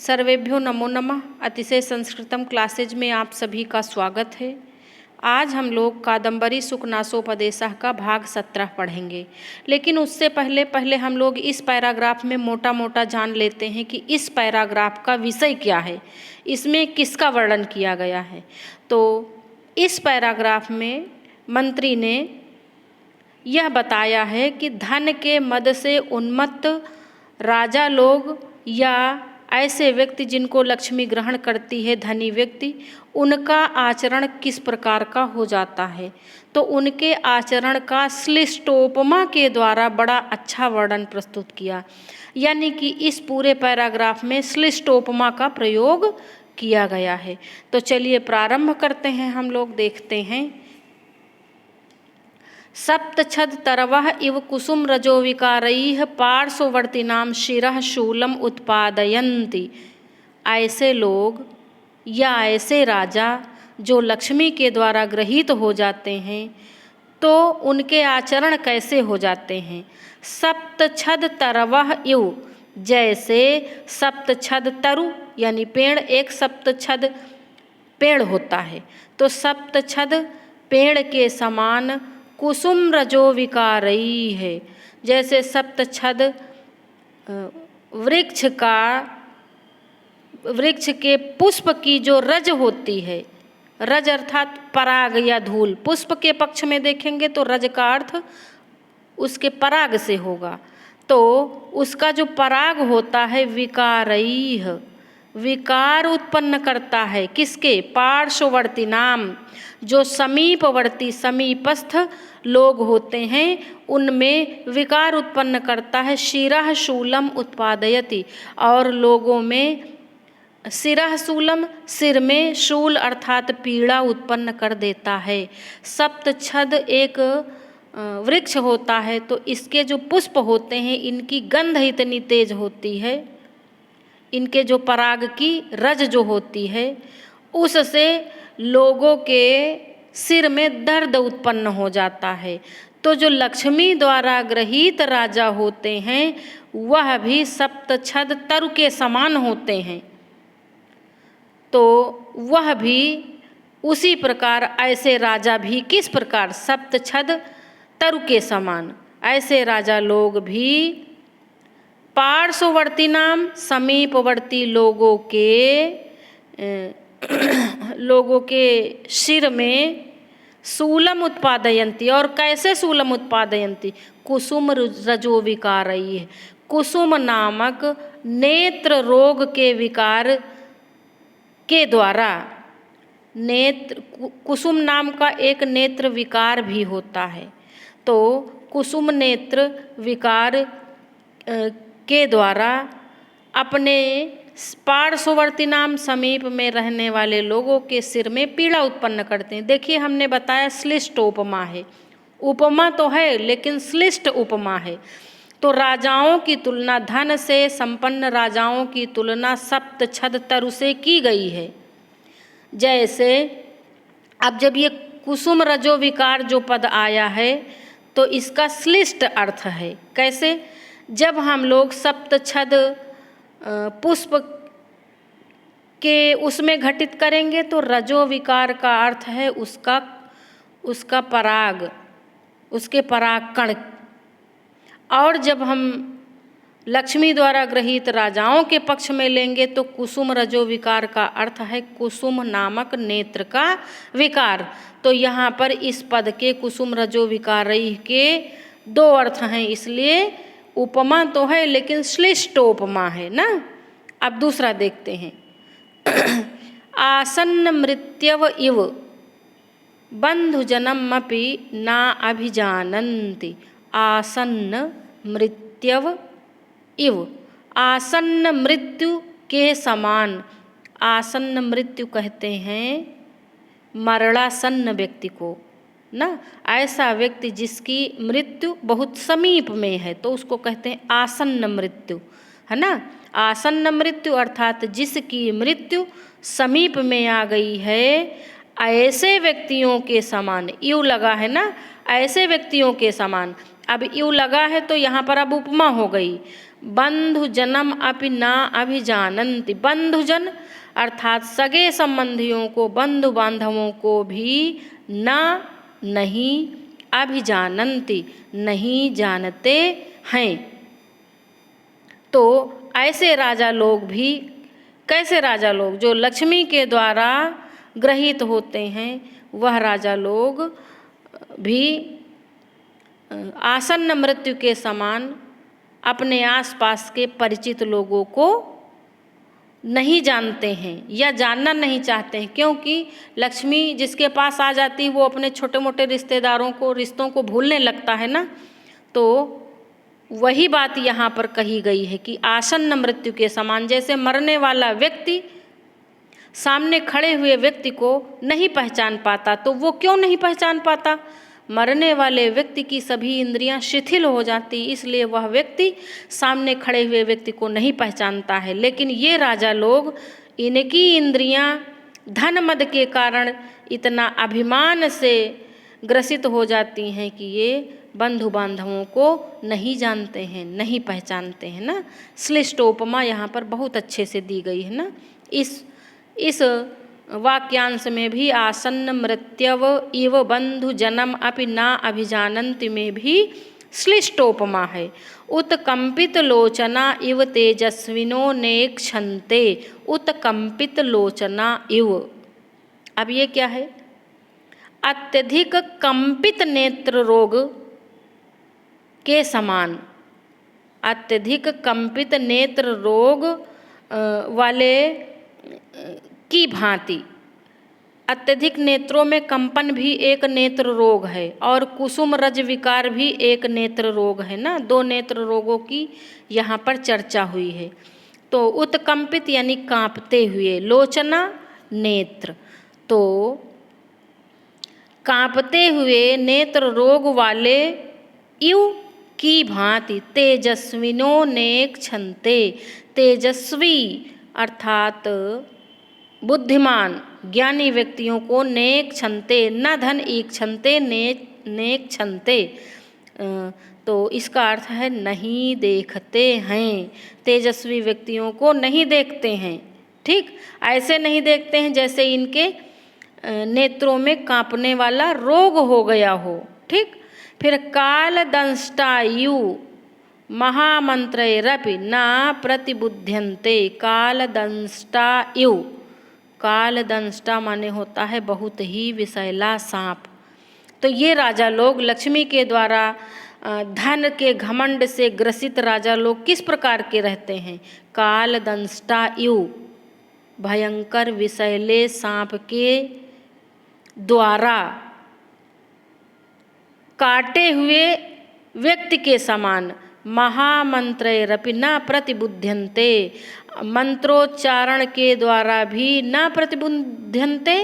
सर्वेभ्यो नमो नमः। अतिशय संस्कृतम क्लासेज में आप सभी का स्वागत है। आज हम लोग कादम्बरी सुखनासोपदेशः का भाग 17 पढ़ेंगे, लेकिन उससे पहले हम लोग इस पैराग्राफ में मोटा मोटा जान लेते हैं कि इस पैराग्राफ का विषय क्या है, इसमें किसका वर्णन किया गया है। तो इस पैराग्राफ में मंत्री ने यह बताया है कि धन के मद से उन्मत्त राजा लोग या ऐसे व्यक्ति जिनको लक्ष्मी ग्रहण करती है, धनी व्यक्ति, उनका आचरण किस प्रकार का हो जाता है। तो उनके आचरण का श्लिष्टोपमा के द्वारा बड़ा अच्छा वर्णन प्रस्तुत किया, यानी कि इस पूरे पैराग्राफ में श्लिष्टोपमा का प्रयोग किया गया है। तो चलिए प्रारंभ करते हैं। हम लोग देखते हैं। सप्तछद तरवः इव कुसुम रजो विकारैः पार्श्ववर्तिनां शिरः शूलम उत्पादयन्ति। ऐसे लोग या ऐसे राजा जो लक्ष्मी के द्वारा ग्रहित हो जाते हैं, तो उनके आचरण कैसे हो जाते हैं। सप्तछद तरवः इव, जैसे सप्तछद तरु यानी पेड़, एक सप्तछद पेड़ होता है, तो सप्तछद पेड़ के समान कुसुम रजो विकारई है। जैसे सप्तछद वृक्ष के पुष्प की जो रज होती है, रज अर्थात पराग या धूल, पुष्प के पक्ष में देखेंगे तो रज का अर्थ उसके पराग से होगा। तो उसका जो पराग होता है विकारैः, विकार उत्पन्न करता है। किसके? पार्श्ववर्ती नाम, जो समीपवर्ती समीपस्थ लोग होते हैं उनमें विकार उत्पन्न करता है। शिरः शूलम उत्पादयति, और लोगों में शिरः शूलम, सिर में शूल अर्थात पीड़ा उत्पन्न कर देता है। सप्तछद एक वृक्ष होता है, तो इसके जो पुष्प होते हैं इनकी गंध इतनी तेज होती है, इनके जो पराग की रज जो होती है उससे लोगों के सिर में दर्द उत्पन्न हो जाता है। तो जो लक्ष्मी द्वारा ग्रहित राजा होते हैं वह भी सप्तछद तरु के समान होते हैं। तो वह भी उसी प्रकार ऐसे राजा भी किस प्रकार, सप्तछद तरु के समान ऐसे राजा लोग भी पार्श्ववर्ती नाम, समीपवर्ती लोगों के सिर में शूलम उत्पादयन्ति। और कैसे शूलम उत्पादयन्ति? कुसुम रजो विकारैः, कुसुम नामक नेत्र रोग के विकार के द्वारा, नेत्र कुसुम नाम का एक नेत्र विकार भी होता है, तो कुसुम नेत्र विकार के द्वारा अपने पार्श्ववर्ती नाम, समीप में रहने वाले लोगों के सिर में पीड़ा उत्पन्न करते हैं। देखिए हमने बताया श्लिष्ट उपमा है, उपमा तो है लेकिन श्लिष्ट उपमा है। तो राजाओं की तुलना, धन से संपन्न राजाओं की तुलना सप्तछद तरु से की गई है। जैसे अब जब ये कुसुम रजो विकार जो पद आया है तो इसका श्लिष्ट अर्थ है। कैसे? जब हम लोग सप्तछद पुष्प के उसमें घटित करेंगे तो रजो विकार का अर्थ है उसका पराग, उसके पराग कण। और जब हम लक्ष्मी द्वारा ग्रहित राजाओं के पक्ष में लेंगे तो कुसुम रजो विकार का अर्थ है कुसुम नामक नेत्र का विकार। तो यहाँ पर इस पद के कुसुम रजो विकारैः के दो अर्थ हैं, इसलिए उपमा तो है लेकिन श्लिष्टोपमा है ना। अब दूसरा देखते हैं। आसन्न मृत्यव इव बंधुजनमपि ना अभिजानन्ति। आसन्न मृत्यव इव, आसन्न मृत्यु के समान। आसन्न मृत्यु कहते हैं मरणासन्न व्यक्ति को ना, ऐसा व्यक्ति जिसकी मृत्यु बहुत समीप में है तो उसको कहते हैं आसन्न मृत्यु, है ना। आसन्न मृत्यु अर्थात जिसकी मृत्यु समीप में आ गई है, ऐसे व्यक्तियों के समान। यू लगा है ना, ऐसे व्यक्तियों के समान। अब यू लगा है तो यहाँ पर अब उपमा हो गई। बंधुजनम अपि न अभिजानन्ति। बंधुजन अर्थात सगे संबंधियों को, बंधु बांधवों को भी न नहीं अभिजानन्ति नहीं जानते हैं। तो ऐसे राजा लोग भी, कैसे राजा लोग? जो लक्ष्मी के द्वारा ग्रहित होते हैं, वह राजा लोग भी आसन्न मृत्यु के समान अपने आसपास के परिचित लोगों को नहीं जानते हैं या जानना नहीं चाहते हैं, क्योंकि लक्ष्मी जिसके पास आ जाती है वो अपने छोटे मोटे रिश्तेदारों को, रिश्तों को भूलने लगता है ना। तो वही बात यहाँ पर कही गई है कि आसन्न मृत्यु के समान, जैसे मरने वाला व्यक्ति सामने खड़े हुए व्यक्ति को नहीं पहचान पाता। तो वो क्यों नहीं पहचान पाता? मरने वाले व्यक्ति की सभी इंद्रियां शिथिल हो जाती, इसलिए वह व्यक्ति सामने खड़े हुए व्यक्ति को नहीं पहचानता है। लेकिन ये राजा लोग, इनकी इंद्रियां धन मद के कारण इतना अभिमान से ग्रसित हो जाती हैं कि ये बंधु बांधवों को नहीं जानते हैं, नहीं पहचानते हैं ना। श्लिष्टोपमा यहाँ पर बहुत अच्छे से दी गई है ना। इस वाक्यांश में भी आसन्न मृत्यव इव बंधु जनम अपि न अभिजानन्ति में भी श्लिष्टोपमा है। उत्कंपित लोचना इव तेजस्विनो नेक्षन्ते। उत्कंपित लोचना इव, अब ये क्या है? अत्यधिक कंपित नेत्र रोग के समान, अत्यधिक कंपित नेत्र रोग वाले की भांति। अत्यधिक नेत्रों में कंपन भी एक नेत्र रोग है और कुसुम रज विकार भी एक नेत्र रोग है ना। दो नेत्र रोगों की यहाँ पर चर्चा हुई है। तो उत्कंपित यानी कांपते हुए, लोचना नेत्र, तो कांपते हुए नेत्र रोग वाले इव की भांति तेजस्विनो नेक्षन्ते। तेजस्वी अर्थात बुद्धिमान ज्ञानी व्यक्तियों को नेक्षन्ते, न धन ईक्षन्ते नेक्षन्ते, तो इसका अर्थ है नहीं देखते हैं। तेजस्वी व्यक्तियों को नहीं देखते हैं, ठीक, ऐसे नहीं देखते हैं जैसे इनके नेत्रों में कांपने वाला रोग हो गया हो, ठीक। फिर काल दंष्टायु महामंत्रैरपि न प्रतिबुध्यन्ते। काल दंष्टायु, काल दंष्टा माने होता है बहुत ही विषैला सांप। तो ये राजा लोग लक्ष्मी के द्वारा धन के घमंड से ग्रसित राजा लोग किस प्रकार के रहते हैं? काल दंष्टायु, भयंकर विषैले सांप के द्वारा काटे हुए व्यक्ति के समान। महामंत्रैरपि न प्रतिबुध्यन्ते, मंत्रोच्चारण के द्वारा भी न प्रतिबुध्यन्ते,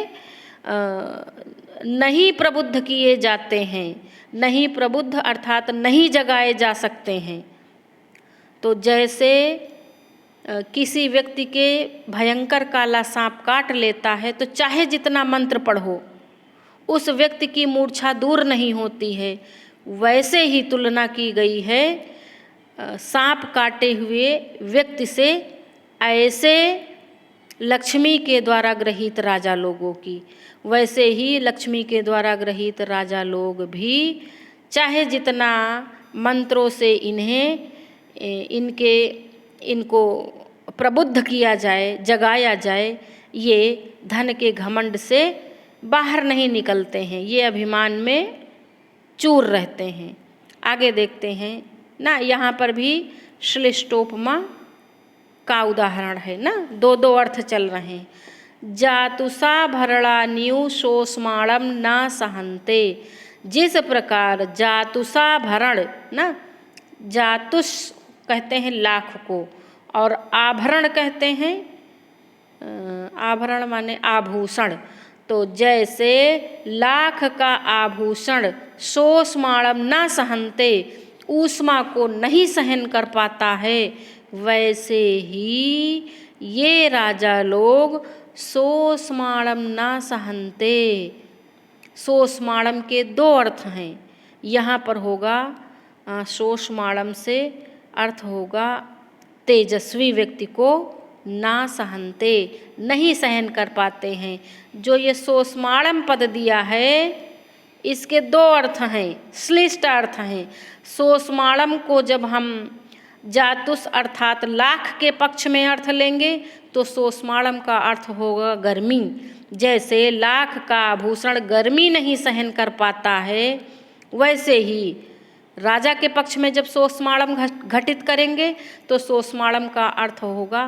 नहीं प्रबुद्ध किए जाते हैं। नहीं प्रबुद्ध अर्थात नहीं जगाए जा सकते हैं। तो जैसे किसी व्यक्ति के भयंकर काला सांप काट लेता है तो चाहे जितना मंत्र पढ़ो उस व्यक्ति की मूर्छा दूर नहीं होती है, वैसे ही तुलना की गई है सांप काटे हुए व्यक्ति से ऐसे लक्ष्मी के द्वारा ग्रहित राजा लोगों की। वैसे ही लक्ष्मी के द्वारा ग्रहित राजा लोग भी चाहे जितना मंत्रों से इनको प्रबुद्ध किया जाए, जगाया जाए, ये धन के घमंड से बाहर नहीं निकलते हैं, ये अभिमान में चूर रहते हैं। आगे देखते हैं ना, यहाँ पर भी श्लिष्टोपमा का उदाहरण है ना, दो दो अर्थ चल रहे हैं। जातुषा भरणान्यु शोष्माणम न सहन्ते। जिस प्रकार जातुषा भरण ना, जातुष कहते हैं लाख को और आभरण कहते हैं, आभरण माने आभूषण। तो जैसे लाख का आभूषण शोष्माणम न सहन्ते, ऊष्मा को नहीं सहन कर पाता है, वैसे ही ये राजा लोग शोष्माणम न सहन्ते। शोष्माणम के दो अर्थ हैं, यहाँ पर होगा शोष्माणम से अर्थ होगा तेजस्वी व्यक्ति को ना सहनते, नहीं सहन कर पाते हैं। जो ये सोस्माणम पद दिया है इसके दो अर्थ हैं, श्लिष्ट अर्थ हैं। सोस्माणम को जब हम जातुस अर्थात लाख के पक्ष में अर्थ लेंगे तो सोस्माणम का अर्थ होगा गर्मी। जैसे लाख का आभूषण गर्मी नहीं सहन कर पाता है, वैसे ही राजा के पक्ष में जब सोस्माणम घटित करेंगे तो सोस्माणम का अर्थ होगा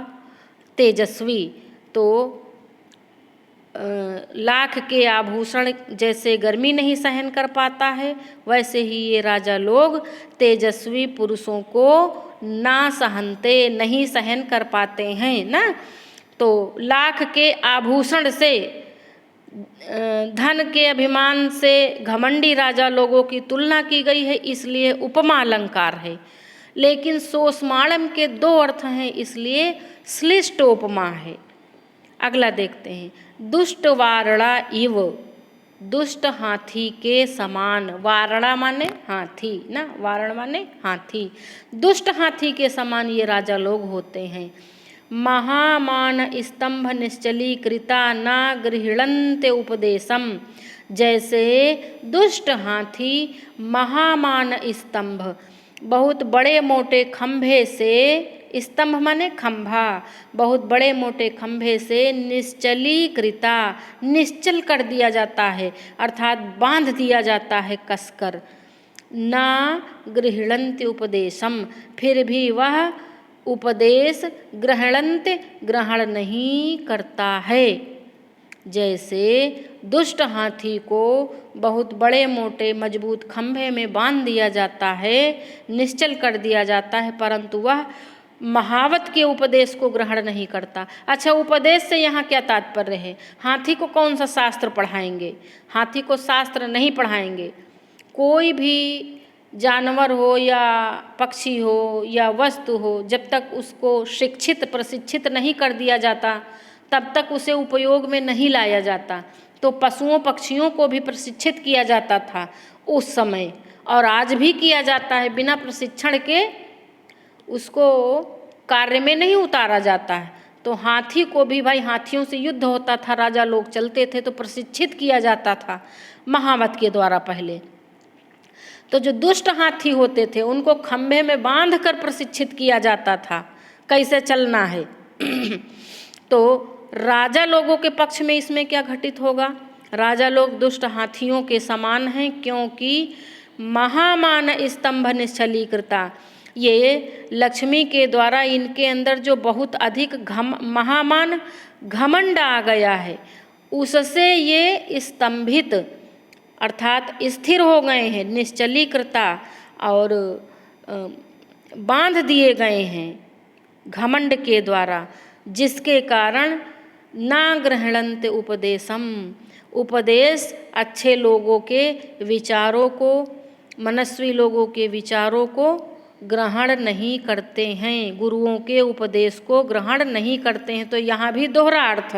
तेजस्वी। तो लाख के आभूषण जैसे गर्मी नहीं सहन कर पाता है, वैसे ही ये राजा लोग तेजस्वी पुरुषों को ना सहनते, नहीं सहन कर पाते हैं ना। तो लाख के आभूषण से, धन के अभिमान से घमंडी राजा लोगों की तुलना की गई है, इसलिए उपमा अलंकार है। लेकिन सोस्माणम के दो अर्थ हैं, इसलिए श्लिष्ट उपमा है। अगला देखते हैं, दुष्ट वारणा इव, दुष्ट हाथी के समान। वारणा माने हाथी ना, वारण माने हाथी। दुष्ट हाथी के समान ये राजा लोग होते हैं। महामान स्तंभ निश्चली कृता ना गृहणन्ते उपदेशम। जैसे दुष्ट हाथी महामान स्तंभ, बहुत बड़े मोटे खंभे से, स्तंभ माने खंभा, बहुत बड़े मोटे खंभे से निश्चलीकृता, निश्चल कर दिया जाता है, अर्थात बांध दिया जाता है कसकर। ना गृहणन्ति उपदेशम, फिर भी वह उपदेश ग्रहण नहीं करता है। जैसे दुष्ट हाथी को बहुत बड़े मोटे मजबूत खंभे में बांध दिया जाता है, निश्चल कर दिया जाता है, परंतु वह महावत के उपदेश को ग्रहण नहीं करता। अच्छा, उपदेश से यहाँ क्या तात्पर्य है? हाथी को कौन सा शास्त्र पढ़ाएंगे? हाथी को शास्त्र नहीं पढ़ाएंगे। कोई भी जानवर हो या पक्षी हो या वस्तु हो, जब तक उसको शिक्षित प्रशिक्षित नहीं कर दिया जाता तब तक उसे उपयोग में नहीं लाया जाता। तो पशुओं पक्षियों को भी प्रशिक्षित किया जाता था उस समय, और आज भी किया जाता है। बिना प्रशिक्षण के उसको कार्य में नहीं उतारा जाता है। तो हाथी को भी भाई, हाथियों से युद्ध होता था, राजा लोग चलते थे तो प्रशिक्षित किया जाता था महावत के द्वारा पहले। तो जो दुष्ट हाथी होते थे उनको खंभे में बांध कर प्रशिक्षित किया जाता था कैसे चलना है। तो राजा लोगों के पक्ष में इसमें क्या घटित होगा? राजा लोग दुष्ट हाथियों के समान हैं, क्योंकि महामान स्तंभ निश्चलीकृता, ये लक्ष्मी के द्वारा इनके अंदर जो बहुत अधिक महामान घमंड आ गया है, उससे ये स्तंभित अर्थात स्थिर हो गए हैं, निश्चलीकृता और बांध दिए गए हैं घमंड के द्वारा, जिसके कारण ना गृहणन्ते उपदेशम, उपदेश अच्छे लोगों के विचारों को, मनस्वी लोगों के विचारों को ग्रहण नहीं करते हैं, गुरुओं के उपदेश को ग्रहण नहीं करते हैं। तो यहाँ भी दोहरा अर्थ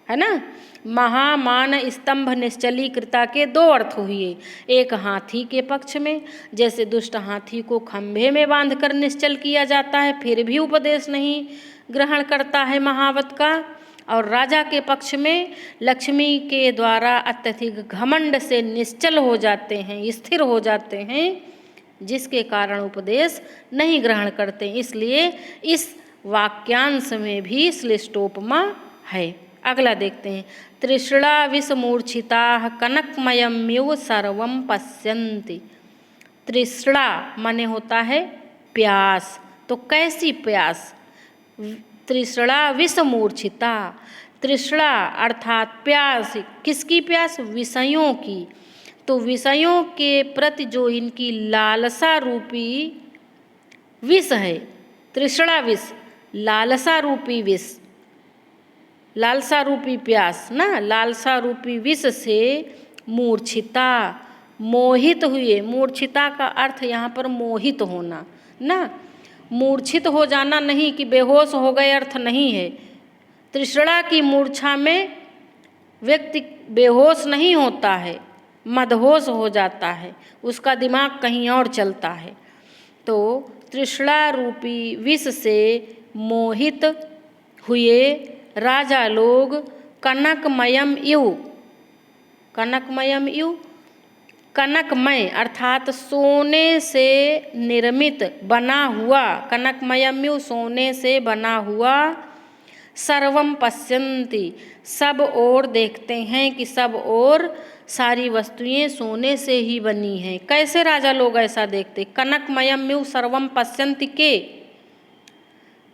है ना। महामान स्तंभ निश्चलीकृता के दो अर्थ हुए, एक हाथी के पक्ष में, जैसे दुष्ट हाथी को खंभे में बांधकर निश्चल किया जाता है फिर भी उपदेश नहीं ग्रहण करता है महावत का, और राजा के पक्ष में लक्ष्मी के द्वारा अत्यधिक घमंड से निश्चल हो जाते हैं, स्थिर हो जाते हैं, जिसके कारण उपदेश नहीं ग्रहण करते। इसलिए इस वाक्यांश में भी श्लिष्टोपमा है। अगला देखते हैं, तृष्णा विषमूर्छिता कनकमयम्युव सर्वं पश्यन्ति। तृष्णा माने होता है प्यास, तो कैसी प्यास? तृष्णा विषमूर्छिता, तृष्णा अर्थात प्यास, किसकी प्यास? विषयों की। तो विषयों के प्रति जो इनकी लालसा रूपी विष है, तृष्णा विष, लालसा रूपी विष, लालसा रूपी प्यास ना, लालसा रूपी विष से मूर्छिता, मोहित हुए। मूर्छिता का अर्थ यहाँ पर मोहित होना ना, मूर्छित हो जाना नहीं कि बेहोश हो गए, अर्थ नहीं है। तृष्णा की मूर्छा में व्यक्ति बेहोश नहीं होता है, मदहोश हो जाता है, उसका दिमाग कहीं और चलता है। तो तृष्णा रूपी विष से मोहित हुए राजा लोग कनकमयम इव कनकमय अर्थात सोने से निर्मित बना हुआ, कनकमयम इव सोने से बना हुआ, सर्वम पश्यन्ति सब ओर देखते हैं कि सब ओर सारी वस्तुएं सोने से ही बनी हैं। कैसे राजा लोग ऐसा देखते? कनकमयम इव सर्वम पश्यन्ति के,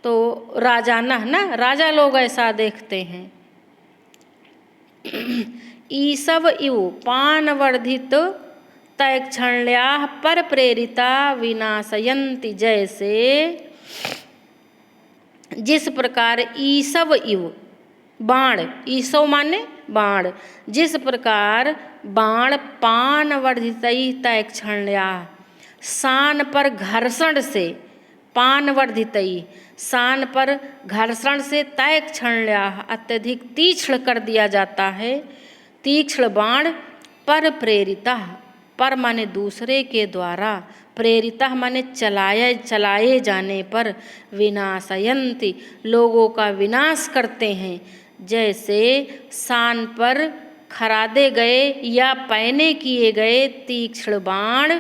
तो राजानः ना, राजा लोग ऐसा देखते हैं। ईसव इव पानवर्धित तैक्षण्याः पर प्रेरिता विनाशयन्ति, जैसे जिस प्रकार ईसव इव बाण, ईसव माने बाण, जिस प्रकार बाण पानवर्धितैः तैक्षण्याः शान पर घर्षण से, पानवर्धितैः शान पर घर्षण से, तैक्षण्याः अत्यधिक तीक्ष्ण कर दिया जाता है, तीक्ष्ण बाण, पर प्रेरिता, पर माने दूसरे के द्वारा, प्रेरिता माने चलाए जाने पर, विनाशयन्ति लोगों का विनाश करते हैं। जैसे शान पर खरादे गए या पैने किए गए तीक्ष्ण बाण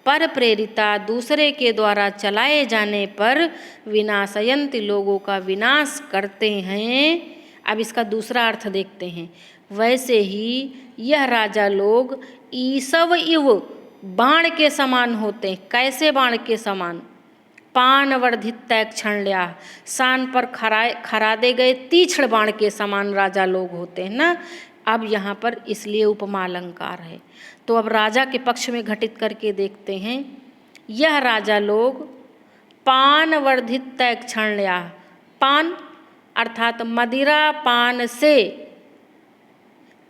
पर प्रेरिता दूसरे के द्वारा चलाए जाने पर विनाशयन्ति लोगों का विनाश करते हैं। अब इसका दूसरा अर्थ देखते हैं। वैसे ही यह राजा लोग ईसव इव बाण के समान होते हैं। कैसे बाण के समान? पानवर्धित तैक्षण्याः शान पर खरादे गए तीक्ष्ण बाण के समान राजा लोग होते हैं ना। अब यहाँ पर इसलिए उपमा अलंकार है। तो अब राजा के पक्ष में घटित करके देखते हैं। यह राजा लोग पानवर्धित तैक्षण्याः, पान अर्थात मदिरा पान से,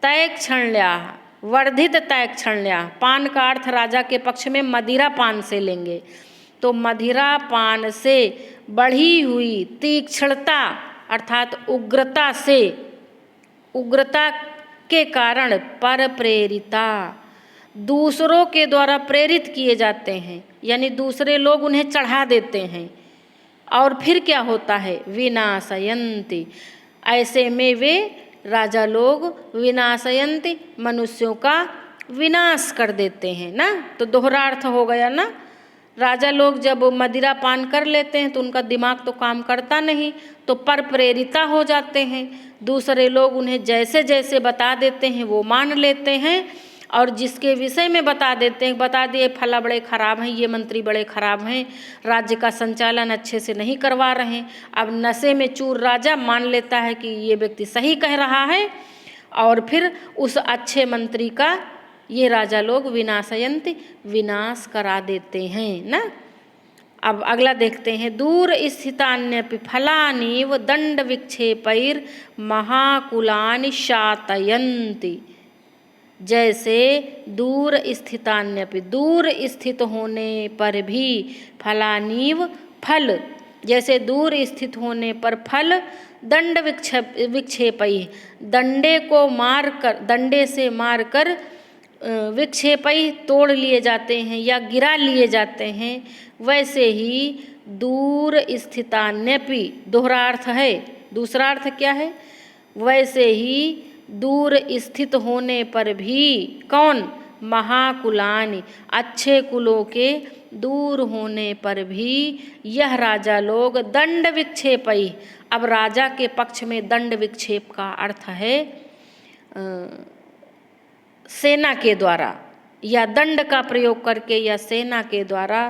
तैक्षण्याः वर्धित तैक्षण्याः, पान का अर्थ राजा के पक्ष में मदिरा पान से लेंगे, तो मदिरा पान से बढ़ी हुई तीक्ष्णता अर्थात उग्रता से, उग्रता के कारण पर प्रेरिता दूसरों के द्वारा प्रेरित किए जाते हैं, यानी दूसरे लोग उन्हें चढ़ा देते हैं। और फिर क्या होता है? विनाशयन्ति, ऐसे में वे राजा लोग विनाशयन्ति मनुष्यों का विनाश कर देते हैं ना। तो दोहरा अर्थ हो गया ना। राजा लोग जब मदिरा पान कर लेते हैं तो उनका दिमाग तो काम करता नहीं, तो पर प्रेरिता हो जाते हैं। दूसरे लोग उन्हें जैसे जैसे बता देते हैं वो मान लेते हैं, और जिसके विषय में बता देते हैं, बता दिए फला बड़े खराब हैं, ये मंत्री बड़े खराब हैं, राज्य का संचालन अच्छे से नहीं करवा रहे हैं। अब नशे में चूर राजा मान लेता है कि ये व्यक्ति सही कह रहा है, और फिर उस अच्छे मंत्री का ये राजा लोग विनाशयन्ति विनाश करा देते हैं ना। अब अगला देखते हैं। दूर स्थितान्यपि फलानीव दंड विक्षेपैर महाकुलानि शातयन्ति, जैसे दूर स्थितान्यपि दूर स्थित होने पर भी, फलानीव फल, जैसे दूर स्थित होने पर फल, दंड विक्षेपई दंडे को मार कर, दंडे से मार कर विक्षेपई तोड़ लिए जाते हैं या गिरा लिए जाते हैं, वैसे ही दूर स्थितान्यपि दोहरा अर्थ है। दूसरा अर्थ क्या है? वैसे ही दूर स्थित होने पर भी, कौन? महाकुलानि अच्छे कुलों के दूर होने पर भी यह राजा लोग दंड विक्षेपई, अब राजा के पक्ष में दंड विक्षेप का अर्थ है सेना के द्वारा या दंड का प्रयोग करके या सेना के द्वारा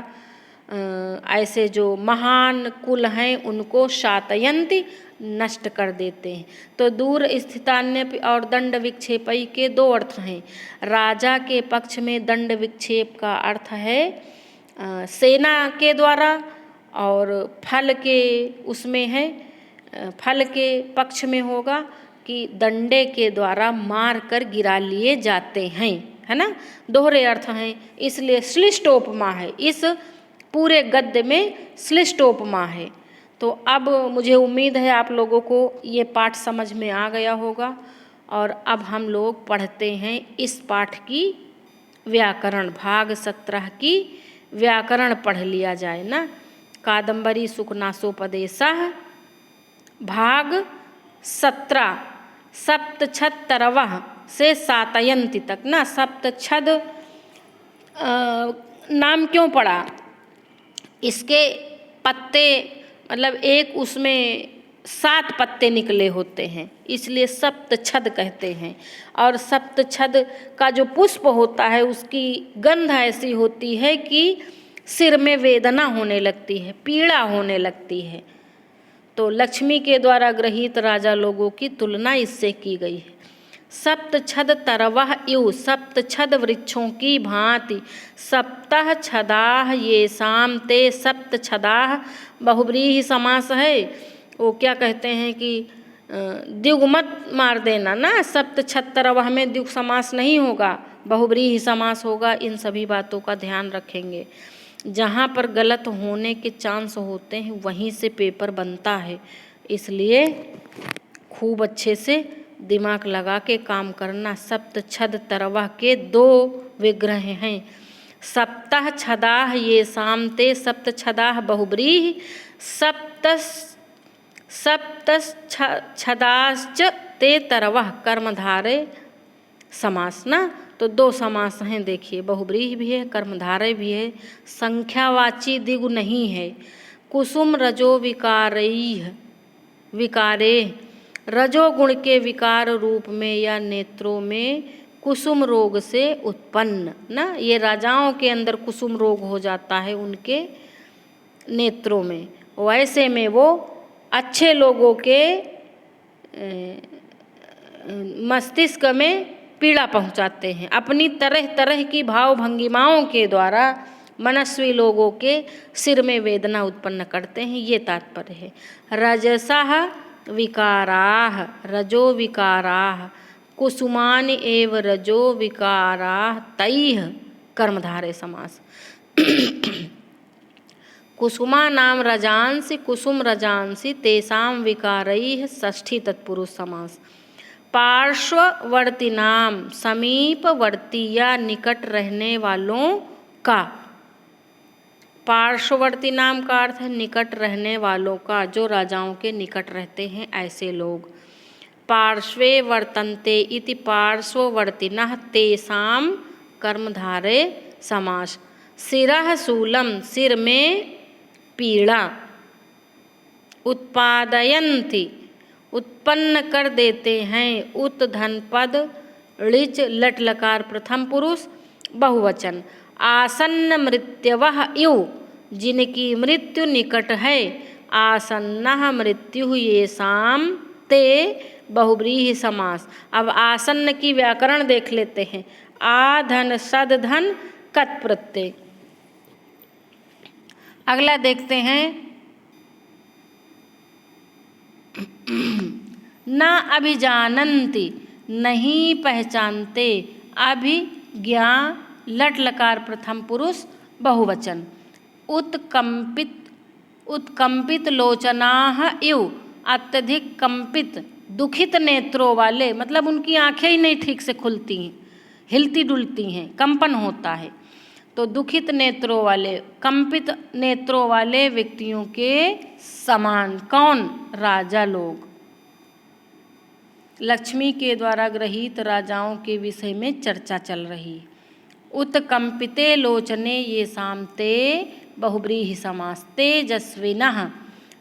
ऐसे जो महान कुल हैं उनको शातयन्ति नष्ट कर देते हैं। तो दूर स्थितान्य और दंड विक्षेपई के दो अर्थ हैं। राजा के पक्ष में दंड विक्षेप का अर्थ है सेना के द्वारा, और फल के उसमें है, फल के पक्ष में होगा कि दंडे के द्वारा मार कर गिरा लिए जाते हैं, है ना। दोहरे अर्थ हैं, इसलिए श्लिष्टोपमा है। इस पूरे गद्य में श्लिष्टोपमा है। तो अब मुझे उम्मीद है आप लोगों को ये पाठ समझ में आ गया होगा। और अब हम लोग पढ़ते हैं इस पाठ की व्याकरण, भाग 17 की व्याकरण पढ़ लिया जाए ना। कादम्बरी सुखनासोपदेशः भाग 17 सप्तछदतरवः से सातयन्ति तक ना। सप्तछद नाम क्यों पड़ा? इसके पत्ते मतलब एक उसमें 7 पत्ते निकले होते हैं, इसलिए सप्तछद कहते हैं। और सप्तछद का जो पुष्प होता है उसकी गंध ऐसी होती है कि सिर में वेदना होने लगती है, पीड़ा होने लगती है। तो लक्ष्मी के द्वारा गृहीत राजा लोगों की तुलना इससे की गई है। सप्तछदतरवः इव, सप्तछद वृक्षों की भांति, सप्तः छदाः येषां ते सप्तछदाः बहुव्रीहि समास है। वो क्या कहते हैं कि द्विगु मत मार देना ना, सप्तछदतरवः में द्विगु समास नहीं होगा, बहुव्रीहि समास होगा। इन सभी बातों का ध्यान रखेंगे। जहाँ पर गलत होने के चांस होते हैं वहीं से पेपर बनता है, इसलिए खूब अच्छे से दिमाग लगा के काम करना। सप्तछदतरवः के 2 विग्रह हैं। सप्तः छदाः येषां ते सप्तछदाः बहुव्रीहि, सप्तछदाश्च ते तरवः कर्मधारय समास ना। तो 2 समास हैं, देखिए, बहुव्रीहि भी है, कर्मधारय भी है, संख्यावाची द्विगु नहीं है। कुसुम रजो विकारैः, विकारे, रजोगुण के विकार रूप में या नेत्रों में कुसुम रोग से उत्पन्न ना। ये राजाओं के अंदर कुसुम रोग हो जाता है उनके नेत्रों में, वैसे में वो अच्छे लोगों के मस्तिष्क में पीड़ा पहुंचाते हैं, अपनी तरह तरह की भाव भंगिमाओं के द्वारा मनस्वी लोगों के सिर में वेदना उत्पन्न करते हैं। ये तात्पर्य है। रजसः विकाराः, रजो विकाराः, कुसुमानि एव रजो विकाराः तैः कर्मधारय समास। कुसुमा नाम रजांसि कुसुम रजांसि तेषां विकारैः षष्ठी तत्पुरुष समास। पार्श्ववर्ती नाम, समीपवर्ती या निकट रहने वालों का, पार्श्ववर्ती नाम का अर्थ है निकट रहने वालों का, जो राजाओं के निकट रहते हैं ऐसे लोग। पार्श्वे वर्तन्ते इति पार्श्ववर्तिनः तेषां कर्मधारय समास। शिरः शूलं, सिर में पीड़ा, उत्पादयन्ति, उत्पन्न कर देते हैं, उत धनपद ऋच लट लकार प्रथम पुरुष बहुवचन। आसन्न मृत्यवः इव, जिनकी मृत्यु निकट है, आसन्नः मृत्यु येषां ते बहुव्रीहि समास। अब आसन्न की व्याकरण देख लेते हैं। आ धन सद धन कत प्रत्यय। अगला देखते हैं, न अभिजानन्ति, नहीं पहचानते, अभिज्ञा लट लकार प्रथम पुरुष बहुवचन। उत्कंपित, उत्कंपित लोचनाः इव, अत्यधिक कंपित दुखित नेत्रों वाले, मतलब उनकी आंखें ही नहीं ठीक से खुलती हैं, हिलती डुलती हैं, कंपन होता है। तो दुखित नेत्रों वाले, कंपित नेत्रों वाले व्यक्तियों के समान। कौन? राजा लोग। लक्ष्मी के द्वारा गृहीत राजाओं के विषय में चर्चा चल रही। उत्कंपिते लोचने येषां ते बहुव्रीहि समास। तेजस्विनः,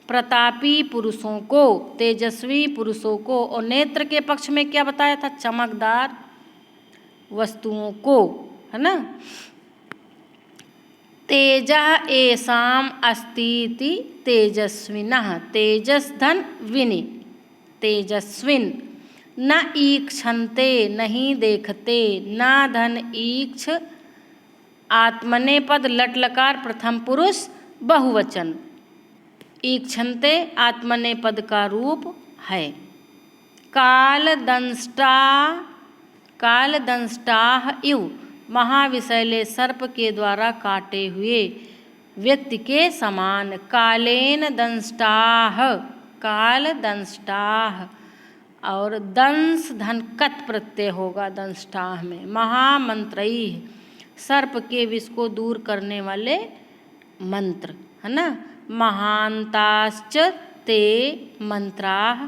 प्रतापी पुरुषों को, तेजस्वी पुरुषों को। और नेत्र के पक्ष में क्या बताया था? चमकदार वस्तुओं को, है ना। तेजः येषां अस्तीति तेजस्विनः, तेजस धन विनि, तेजस्विन। न ईक्षन्ते, नहीं देखते, न धन ईक्ष, आत्मने पद लट लकार प्रथम पुरुष बहुवचन। ईक्षन्ते आत्मने पद का रूप है। कालदंष्टा, कालदंष्टाः इव, महाविषैले सर्प के द्वारा काटे हुए व्यक्ति के समान। कालेन दंष्टाः, कालदंष्टाः, और दंस धन कत प्रत्यय होगा दंष्टाः में। महामंत्रैः, सर्प के विष को दूर करने वाले मंत्र, है ना। महान्ताश्च ते मंत्राः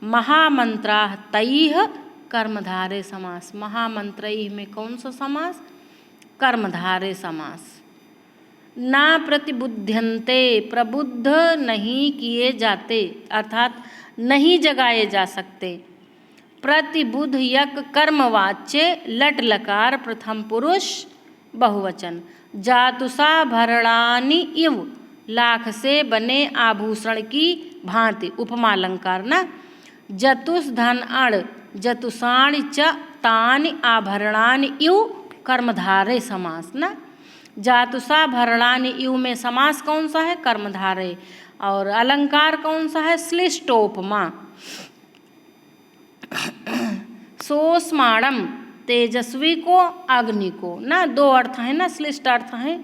महामंत्राः तैः कर्मधारे समास। महामंत्रैः में कौन सा समास? कर्मधारे समास। ना प्रतिबुध्यन्ते, प्रबुद्ध नहीं किए जाते अर्थात नहीं जगाए जा सकते। प्रतिबुद्ध यक कर्मवाच्य लट लकार प्रथम पुरुष बहुवचन। जातुषा भरणानि इव, लाख से बने आभूषण की भांति, उपमा अलंकार ना। जतुष धन अण, जतुषाणि च तानि आभरणानि इव कर्मधारय समास ना। जातुषा भरणानि इव में समास कौन सा है? कर्मधारय। और अलंकार कौन सा है? श्लिष्टोपमा। सोस्माणम, तेजस्वी को, अग्नि को ना। दो अर्थ हैं ना, श्लिष्ट अर्थ हैं।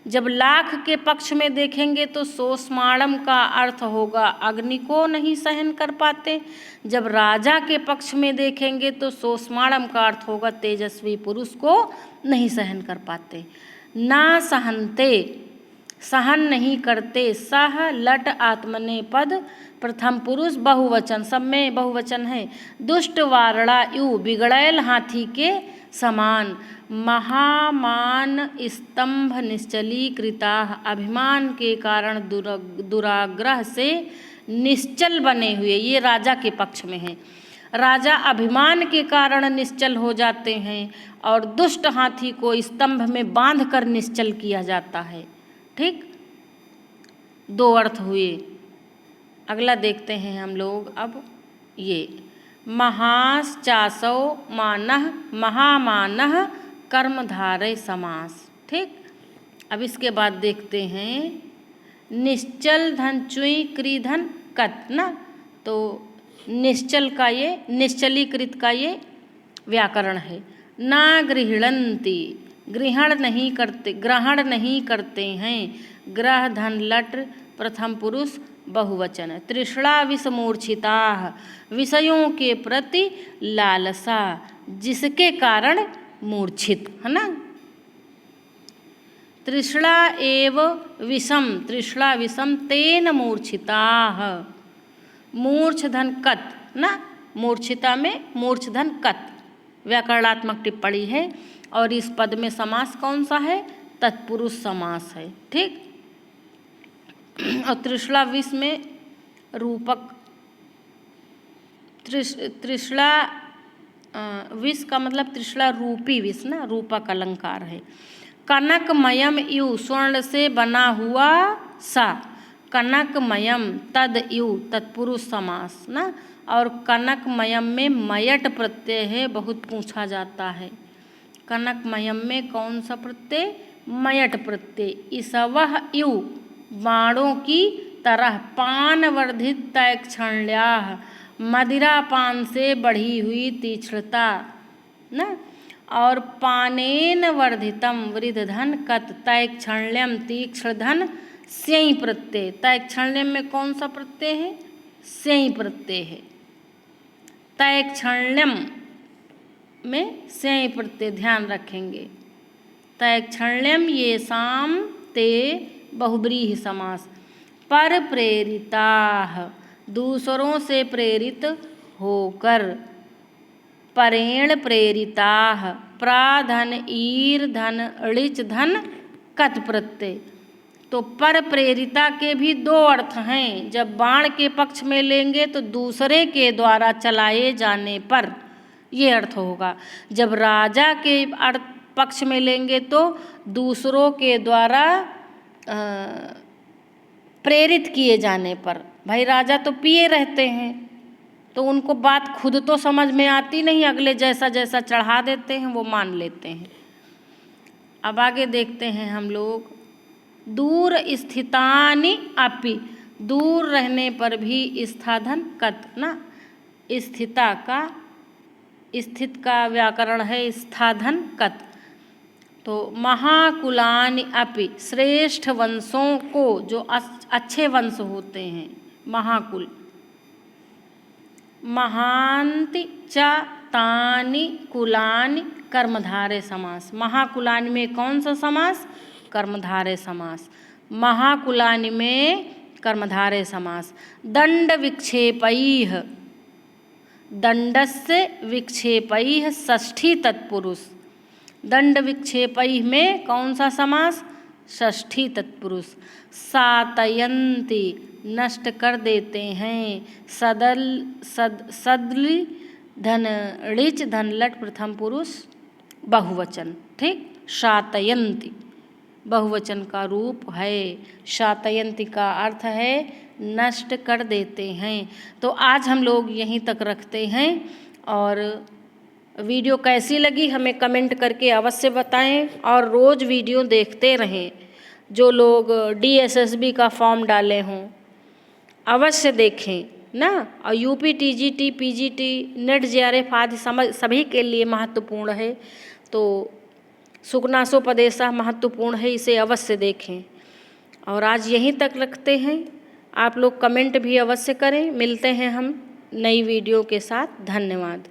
जब लाख के पक्ष में देखेंगे तो सोस्माणम का अर्थ होगा अग्नि को नहीं सहन कर पाते। जब राजा के पक्ष में देखेंगे तो सोस्माणम का अर्थ होगा तेजस्वी पुरुष को नहीं सहन कर पाते। ना सहनते, सहन नहीं करते। सह लट आत्मनेपद प्रथम पुरुष बहुवचन, सब में बहुवचन है। दुष्ट वारणा यु, बिगड़ैल हाथी के समान। महामान स्तंभ निश्चलीकृता, अभिमान के कारण दुराग्रह से निश्चल बने हुए। ये राजा के पक्ष में है। राजा अभिमान के कारण निश्चल हो जाते हैं और दुष्ट हाथी को स्तंभ में बांधकर निश्चल किया जाता है। ठीक, दो अर्थ हुए। अगला देखते हैं हम लोग अब। ये महाश्चासौ मानः, महामानः कर्मधारय समास। ठीक, अब इसके बाद देखते हैं निश्चल धन चुई क्रीधन कत ना। तो निश्चल का ये, निश्चलीकृत का ये व्याकरण है। ना गृहणन्ति, ग्रहण नहीं करते, ग्रहण नहीं करते हैं। ग्रह धन लट प्रथम पुरुष बहुवचन। तृष्णा विषमूर्छिता, विषयों के प्रति लालसा जिसके कारण मूर्छित, है ना। तृष्णा एव विषम, तृष्णा विषम तेन मूर्छिताः। मूर्छधन कत ना, मूर्छिता में मूर्छधन कत व्याकरणात्मक टिप्पणी है। और इस पद में समास कौन सा है? तत्पुरुष समास है। ठीक, और तृष्णा विष में रूपक, तृष्णा विष का मतलब तृष्णा रूपी विष ना, रूपक अलंकार है। कनकमयम यु, स्वर्ण से बना हुआ सा। कनकमयम तद यु, तत्पुरुष समास ना। और कनकमयम में मयट प्रत्यय है, बहुत पूछा जाता है। कनकमयम में कौन सा प्रत्यय? मयट प्रत्यय। इसवह यु, बाणों की तरह। पान वर्धित तैक्षण्याः, मदिरा पान से बढ़ी हुई तीक्ष्णता ना। और पानेन वर्धितम वृद्धधन कत, तैक्षण्यम तीक्ष्ण धन स्यई प्रत्यय। तैक्षण्यम में कौन सा प्रत्यय है? स्यई प्रत्यय है। तैक्षण्यम में स्यई प्रत्यय, ध्यान रखेंगे। तैक्षण्यम ये शाम ते बहुब्रीहि समास। पर प्रेरिताः, दूसरों से प्रेरित होकर। परेण प्रेरिताः, प्राधन ईर धन ऋच धन कत प्रत्यय। तो पर प्रेरिता के भी दो अर्थ हैं। जब बाण के पक्ष में लेंगे तो दूसरे के द्वारा चलाए जाने पर, ये अर्थ होगा। जब राजा के पक्ष में लेंगे तो दूसरों के द्वारा प्रेरित किए जाने पर। भाई राजा तो पिए रहते हैं तो उनको बात खुद तो समझ में आती नहीं, अगले जैसा जैसा चढ़ा देते हैं वो मान लेते हैं। अब आगे देखते हैं हम लोग। दूर स्थितानि अपि, दूर रहने पर भी स्थाधन कत ना। स्थिता का, स्थित का व्याकरण है स्थाधन कत। तो महाकुलानि अपि, श्रेष्ठ वंशों को, जो अच्छे वंश होते हैं, महाकुल। महांति च तानि कुलानि कर्मधारय समास। महाकुलानि में कौन सा समास? कर्मधारय समास। महाकुलानि में कर्मधारय समास। दंड विक्षेपैः, दंडस्य विक्षेपैः षष्ठी तत्पुरुष। दंड विक्षेपैः में कौन सा समास? षष्ठी तत्पुरुष। सातयन्ति, नष्ट कर देते हैं। सदल धन ऋच धन लट प्रथम पुरुष बहुवचन। ठीक, शातयन्ति बहुवचन का रूप है। शातयन्ति का अर्थ है नष्ट कर देते हैं। तो आज हम लोग यहीं तक रखते हैं, और वीडियो कैसी लगी हमें कमेंट करके अवश्य बताएं, और रोज़ वीडियो देखते रहें। जो लोग DSSB का फॉर्म डाले हों अवश्य देखें ना। और UP TGT PGT net JRF आदि सभी के लिए महत्वपूर्ण है, तो सुकनासोपदेशा महत्वपूर्ण है, इसे अवश्य देखें। और आज यहीं तक रखते हैं। आप लोग कमेंट भी अवश्य करें। मिलते हैं हम नई वीडियो के साथ। धन्यवाद।